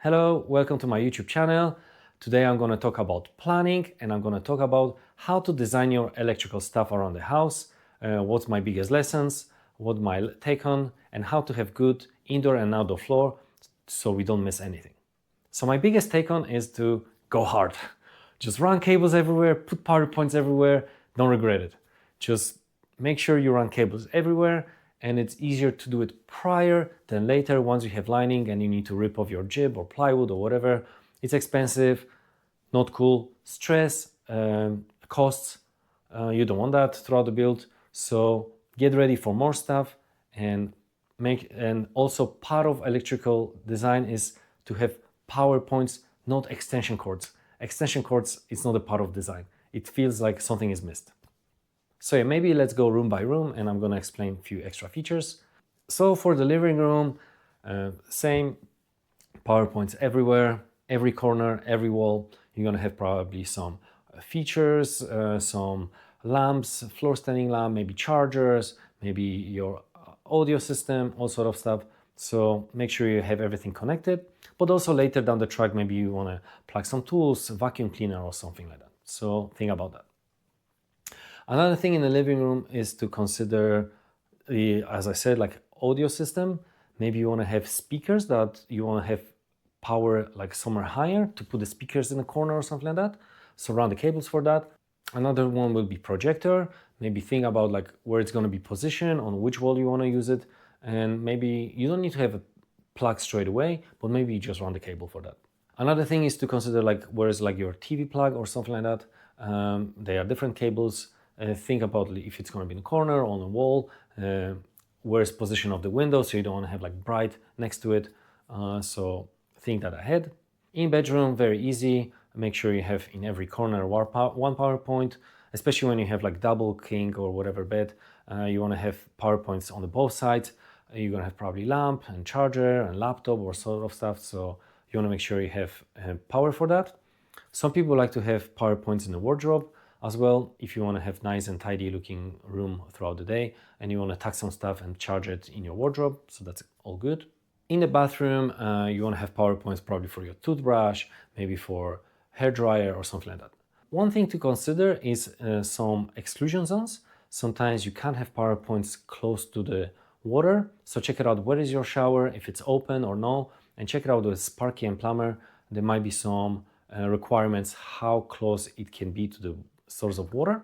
Hello, welcome to my YouTube channel. Today I'm going to talk about planning and I'm going to talk about how to design your electrical stuff around the house, what's my biggest lessons, what my take on, and how to have good indoor and outdoor floor so we don't miss anything. So my biggest take on is to go hard. Just run cables everywhere, put power points everywhere, don't regret it. Just make sure you run cables everywhere, and it's easier to do it prior than later once you have lining and you need to rip off your jib or plywood or whatever. It's expensive, not cool, stress, costs. You don't want that throughout the build. So get ready for more stuff and also part of electrical design is to have power points, not extension cords. Extension cords is not a part of design. It feels like something is missed. So yeah, maybe let's go room by room and I'm gonna explain a few extra features. So for the living room, same power points everywhere, every corner, every wall. You're gonna have probably some features, some lamps, floor standing lamp, maybe chargers, maybe your audio system, all sort of stuff. So make sure you have everything connected, but also later down the track, maybe you wanna plug some tools, vacuum cleaner or something like that. So think about that. Another thing in the living room is to consider as I said, like audio system. Maybe you want to have speakers that you want to have power like somewhere higher to put the speakers in the corner or something like that. So run the cables for that. Another one will be projector. Maybe think about like where it's going to be positioned, on which wall you want to use it. And maybe you don't need to have a plug straight away, but maybe you just run the cable for that. Another thing is to consider like where's like your TV plug or something like that. They are different cables. Think about if it's going to be in the corner, on the wall, where's position of the window, so you don't want to have like bright next to it. So think that ahead. In bedroom, very easy. Make sure you have in every corner one power point, especially when you have like double king or whatever bed. You want to have power points on the both sides. You're going to have probably lamp and charger and laptop or sort of stuff. So you want to make sure you have power for that. Some people like to have power points in the wardrobe as well, if you want to have nice and tidy looking room throughout the day and you want to tuck some stuff and charge it in your wardrobe, so that's all good. In the bathroom, you want to have power points probably for your toothbrush, maybe for hair dryer or something like that. One thing to consider is some exclusion zones. Sometimes you can't have power points close to the water, so check it out, where is your shower, if it's open or no, and check it out with Sparky and Plumber. There might be some requirements how close it can be to the source of water.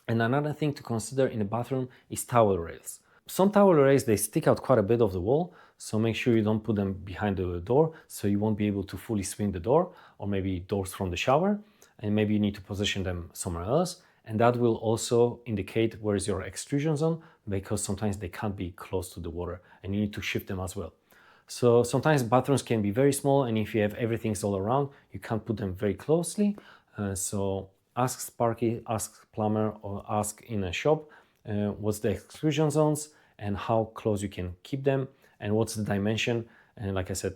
And another thing to consider in the bathroom is towel rails. Some towel rails, they stick out quite a bit of the wall, so make sure you don't put them behind the door so you won't be able to fully swing the door, or maybe doors from the shower, and maybe you need to position them somewhere else, and that will also indicate where is your extrusion zone, because sometimes they can't be close to the water and you need to shift them as well. So sometimes bathrooms can be very small, and if you have everything all around, you can't put them very closely. So ask Sparky, ask Plumber, or ask in a shop what's the exclusion zones and how close you can keep them and what's the dimension. And like I said,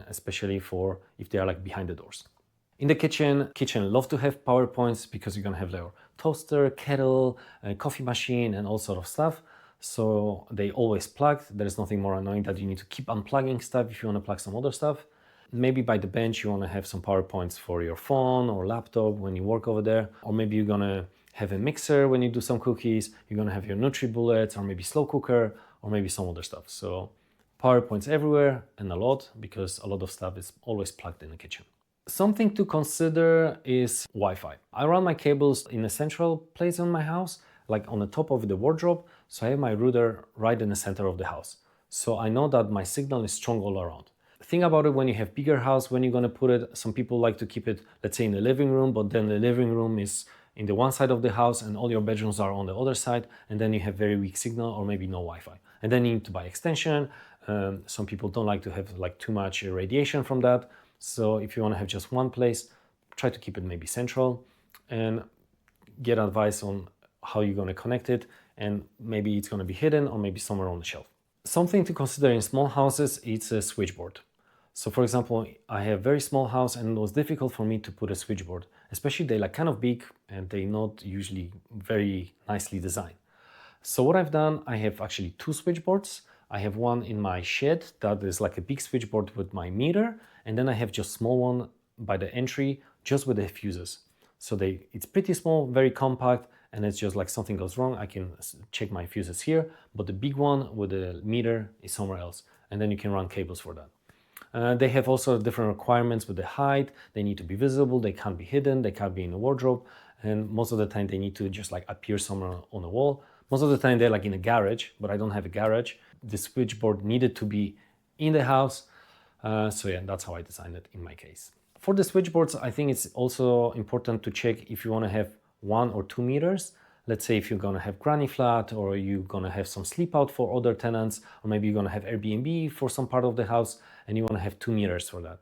especially for if they are like behind the doors. In the kitchen love to have power points because you're gonna have their toaster, kettle, coffee machine and all sort of stuff. So they always plugged. There's nothing more annoying that you need to keep unplugging stuff if you want to plug some other stuff. Maybe by the bench you want to have some power points for your phone or laptop when you work over there, or maybe you're gonna have a mixer when you do some cookies, you're gonna have your NutriBullets or maybe slow cooker or maybe some other stuff. So power points everywhere and a lot, because a lot of stuff is always plugged in the kitchen. Something to consider is Wi-Fi. I run my cables in a central place in my house, like on the top of the wardrobe, so I have my router right in the center of the house. So I know that my signal is strong all around. Think about it when you have bigger house, when you're going to put it. Some people like to keep it, let's say, in the living room, but then the living room is in the one side of the house and all your bedrooms are on the other side, and then you have very weak signal or maybe no Wi-Fi. And then you need to buy extension. Some people don't like to have like too much radiation from that. So if you want to have just one place, try to keep it maybe central and get advice on how you're going to connect it, and maybe it's going to be hidden or maybe somewhere on the shelf. Something to consider in small houses, it's a switchboard. So for example, I have a very small house and it was difficult for me to put a switchboard, especially they like kind of big and they not usually very nicely designed. So what I've done, I have actually two switchboards. I have one in my shed that is like a big switchboard with my meter, and then I have just small one by the entry just with the fuses. So it's pretty small, very compact, and it's just like something goes wrong, I can check my fuses here, but the big one with the meter is somewhere else, and then you can run cables for that. They have also different requirements with the height. They need to be visible, they can't be hidden, they can't be in a wardrobe, and most of the time they need to just like appear somewhere on a wall. Most of the time they're like in a garage, but I don't have a garage. The switchboard needed to be in the house, so yeah, that's how I designed it in my case. For the switchboards, I think it's also important to check if you want to have 1 or 2 meters. Let's say if you're gonna have granny flat, or you're gonna have some sleep out for other tenants, or maybe you're gonna have Airbnb for some part of the house and you wanna have 2 meters for that.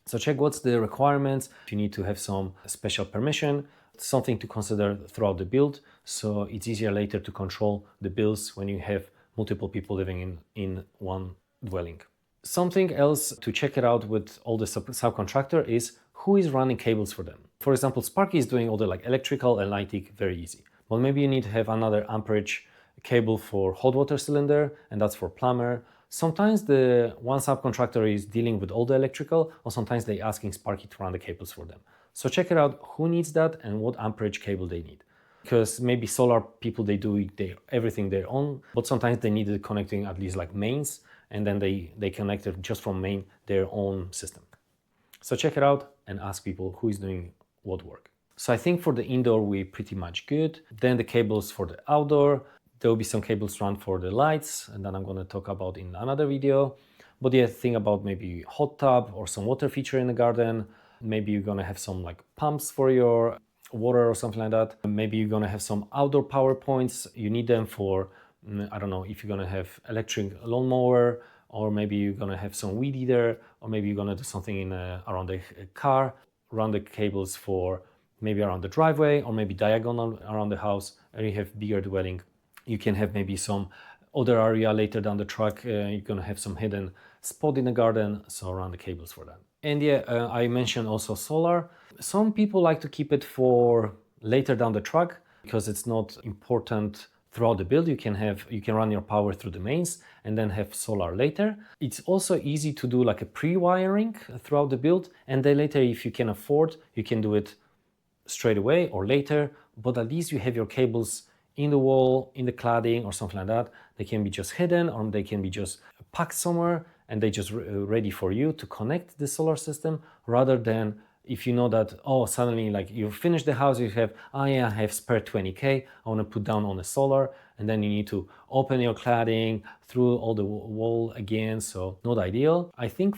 So check what's the requirements. If you need to have some special permission, something to consider throughout the build, so it's easier later to control the bills when you have multiple people living in one dwelling. Something else to check it out with all the subcontractor is who is running cables for them. For example, Sparky is doing all the like electrical and lighting, very easy. But maybe you need to have another amperage cable for hot water cylinder, and that's for plumber. Sometimes the one subcontractor is dealing with all the electrical, or sometimes they're asking Sparky to run the cables for them. So check it out who needs that and what amperage cable they need. Because maybe solar people, they do everything their own, but sometimes they need it connecting at least like mains, and then they connect it just from main their own system. So check it out and ask people who is doing what work. So I think for the indoor we're pretty much good. Then the cables for the outdoor, there will be some cables run for the lights, and then I'm going to talk about in another video. But yeah, think about maybe hot tub or some water feature in the garden. Maybe you're going to have some like pumps for your water or something like that. Maybe you're going to have some outdoor power points. You need them for, I don't know, if you're going to have electric lawnmower, or maybe you're going to have some weed eater, or maybe you're going to do something around the car, run the cables for maybe around the driveway, or maybe diagonal around the house, and you have bigger dwelling. You can have maybe some other area later down the track. You're going to have some hidden spot in the garden, so run the cables for that. And yeah, I mentioned also solar. Some people like to keep it for later down the track because it's not important throughout the build. You can run your power through the mains and then have solar later. It's also easy to do like a pre-wiring throughout the build, and then later, if you can afford, you can do it straight away or later, but at least you have your cables in the wall, in the cladding or something like that. They can be just hidden, or they can be just packed somewhere, and they just ready for you to connect the solar system, rather than if you know that, oh, suddenly like you finish the house, you have, oh yeah, I have spare 20K, I want to put down on the solar, and then you need to open your cladding through all the wall again, so not ideal. I think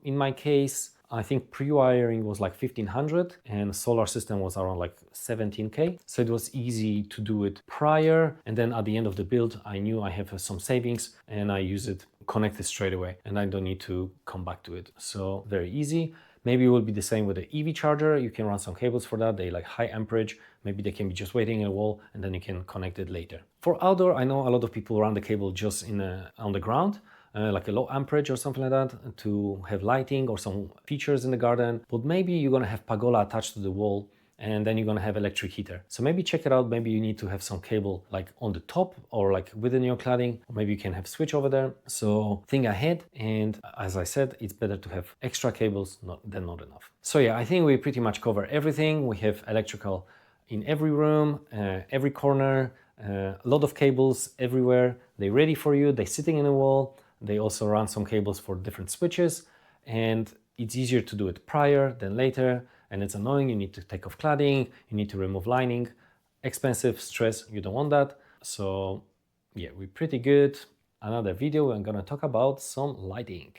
in my case, I think pre-wiring was like 1500 and solar system was around like 17K. So it was easy to do it prior. And then at the end of the build, I knew I have some savings and I use it, connect it straight away, and I don't need to come back to it. So very easy. Maybe it will be the same with the EV charger. You can run some cables for that. They like high amperage. Maybe they can be just waiting in a wall and then you can connect it later. For outdoor, I know a lot of people run the cable just on the ground. Like a low amperage or something like that, to have lighting or some features in the garden. But maybe you're gonna have pergola attached to the wall, and then you're gonna have electric heater. So maybe check it out. Maybe you need to have some cable like on the top or like within your cladding, or maybe you can have switch over there. So think ahead, and as I said, it's better to have extra cables than not enough. So yeah, I think we pretty much cover everything. We have electrical in every room, every corner, a lot of cables everywhere. They're ready for you. They're sitting in the wall. They also run some cables for different switches, and it's easier to do it prior than later, and it's annoying. You need to take off cladding, you need to remove lining, expensive, stress, you don't want that. So yeah, we're pretty good. Another video, I'm gonna talk about some lighting.